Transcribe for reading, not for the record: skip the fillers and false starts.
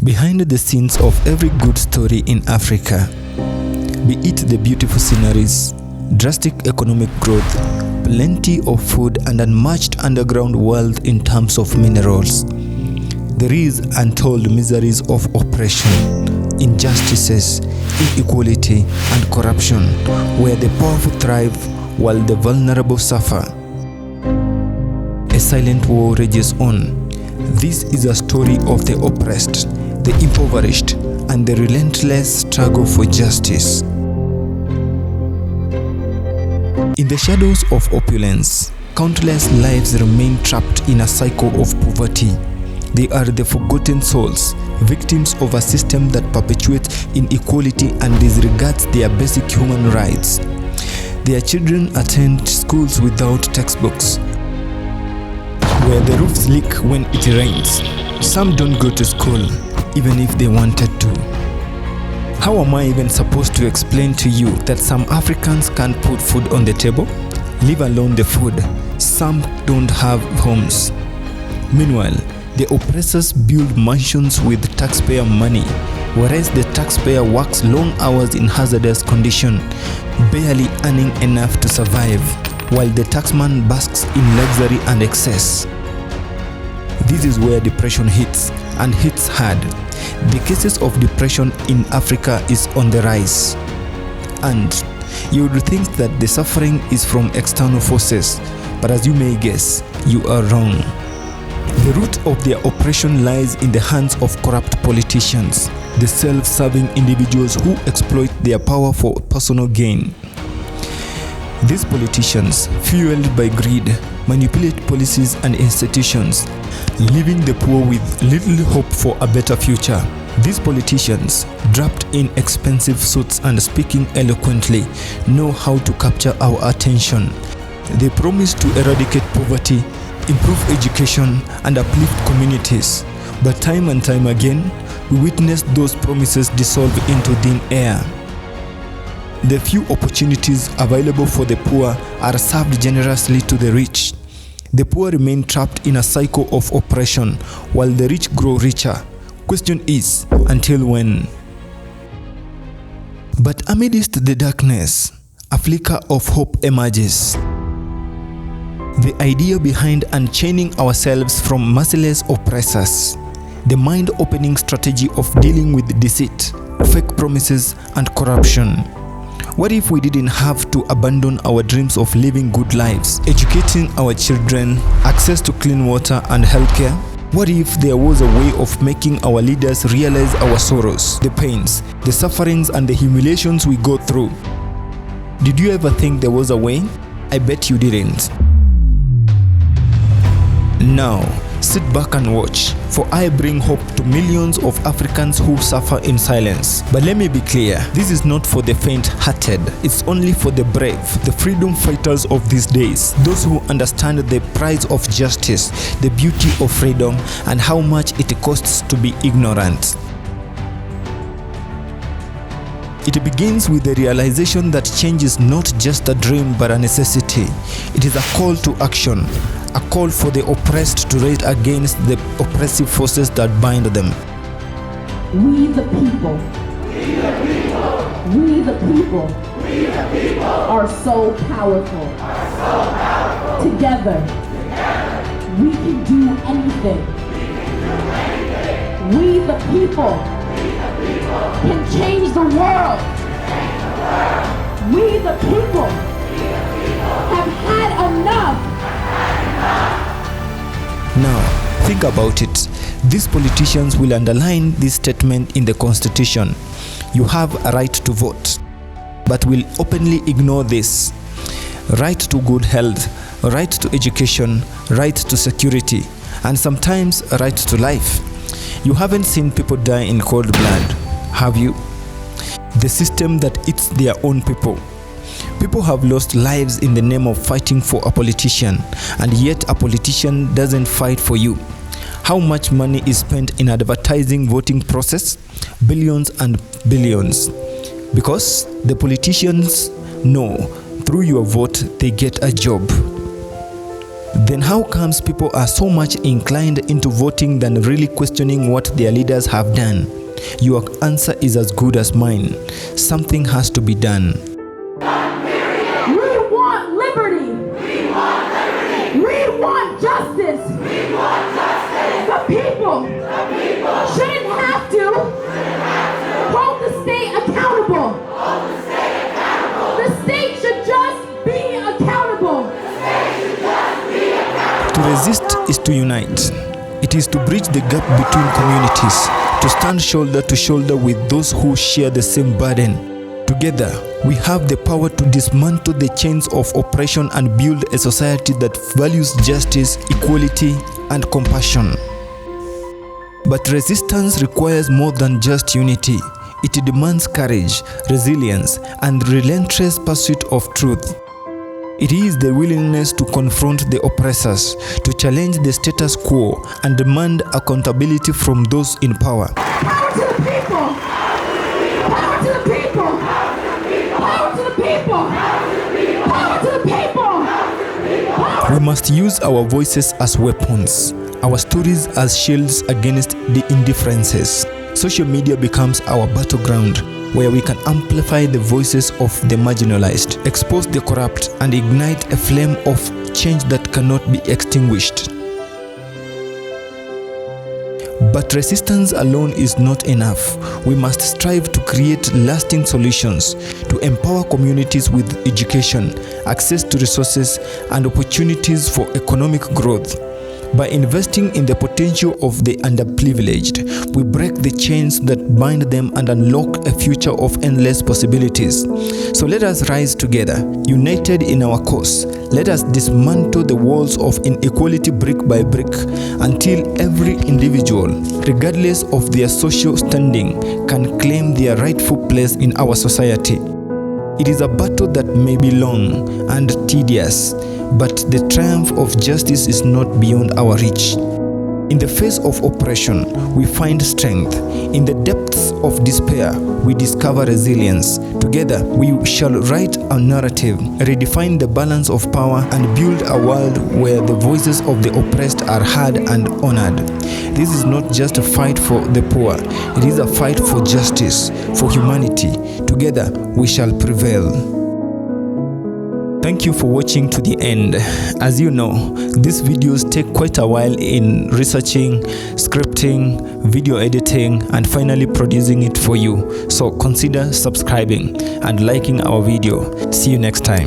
Behind the scenes of every good story in Africa, be it the beautiful sceneries, drastic economic growth, plenty of food, and unmatched underground world in terms of minerals, there is untold miseries of oppression, injustices, inequality, and corruption, where the powerful thrive while the vulnerable suffer. A silent war rages on. This is a story of the oppressed, the impoverished, and the relentless struggle for justice. In the shadows of opulence, countless lives remain trapped in a cycle of poverty. They are the forgotten souls, victims of a system that perpetuates inequality and disregards their basic human rights. Their children attend schools without textbooks, where the roofs leak when it rains. Some don't go to school, even if they wanted to. How am I even supposed to explain to you that some Africans can't put food on the table? Leave alone the food. Some don't have homes. Meanwhile, the oppressors build mansions with taxpayer money, whereas the taxpayer works long hours in hazardous conditions, barely earning enough to survive, while the taxman basks in luxury and excess. This is where depression hits, and hits hard. The cases of depression in Africa is on the rise. And you would think that the suffering is from external forces, but as you may guess, you are wrong. The root of their oppression lies in the hands of corrupt politicians, the self-serving individuals who exploit their power for personal gain. These politicians, fueled by greed, manipulate policies and institutions, leaving the poor with little hope for a better future. These politicians, draped in expensive suits and speaking eloquently, know how to capture our attention. They promise to eradicate poverty, improve education, and uplift communities. But time and time again, we witness those promises dissolve into thin air. The few opportunities available for the poor are served generously to the rich. The poor remain trapped in a cycle of oppression, while the rich grow richer. Question is, until when? But amidst the darkness, a flicker of hope emerges. The idea behind unchaining ourselves from merciless oppressors. The mind-opening strategy of dealing with deceit, fake promises, and corruption. What if we didn't have to abandon our dreams of living good lives, educating our children, access to clean water and healthcare? What if there was a way of making our leaders realize our sorrows, the pains, the sufferings, and the humiliations we go through? Did you ever think there was a way? I bet you didn't. Now, sit back and watch, for I bring hope to millions of Africans who suffer in silence. But let me be clear, this is not for the faint-hearted. It's only for the brave, the freedom fighters of these days, those who understand the price of justice, the beauty of freedom, and how much it costs to be ignorant. It begins with the realization that change is not just a dream but a necessity. It is a call to action, a call for the oppressed to rise against the oppressive forces that bind them. We the people. We the people. We the people. We the people. Are so powerful. Are so powerful. Together. Together. We can do anything. We can do anything. We the people. We the people. Can change the world. Change the world. We the people. We the people. Have had enough. Now, think about it. These politicians will underline this statement in the Constitution. You have a right to vote, but will openly ignore this. Right to good health, right to education, right to security, and sometimes a right to life. You haven't seen people die in cold blood, have you? The system that eats their own people. People have lost lives in the name of fighting for a politician, and yet a politician doesn't fight for you. How much money is spent in advertising voting process? Billions and billions. Because the politicians know through your vote they get a job. Then how comes people are so much inclined into voting than really questioning what their leaders have done? Your answer is as good as mine. Something has to be done. We want liberty. We want liberty. We want justice. We want justice. The people The people shouldn't have to hold the state accountable. hold the state accountable. The state should just be accountable. To resist is to unite. It is to bridge the gap between communities, to stand shoulder to shoulder with those who share the same burden. Together, we have the power to dismantle the chains of oppression and build a society that values justice, equality, and compassion. But resistance requires more than just unity. It demands courage, resilience, and relentless pursuit of truth. It is the willingness to confront the oppressors, to challenge the status quo, and demand accountability from those in power. Power to the people. Power to the people. Power to the people. Power to the people. We must use our voices as weapons, our stories as shields against the indifferences. Social media becomes our battleground, where we can amplify the voices of the marginalized, expose the corrupt, and ignite a flame of change that cannot be extinguished. But resistance alone is not enough. We must strive to create lasting solutions, to empower communities with education, access to resources, and opportunities for economic growth. By investing in the potential of the underprivileged, we break the chains that bind them and unlock a future of endless possibilities. So let us rise together, united in our cause. Let us dismantle the walls of inequality brick by brick until every individual, regardless of their social standing, can claim their rightful place in our society. It is a battle that may be long and tedious, but the triumph of justice is not beyond our reach. In the face of oppression, we find strength. In the depths of despair, we discover resilience. Together, we shall write a narrative, redefine the balance of power, and build a world where the voices of the oppressed are heard and honored. This is not just a fight for the poor, it is a fight for justice, for humanity. Together, we shall prevail. Thank you for watching to the end. As you know, these videos take quite a while in researching, scripting, video editing, and finally producing it for you. So consider subscribing and liking our video. See you next time.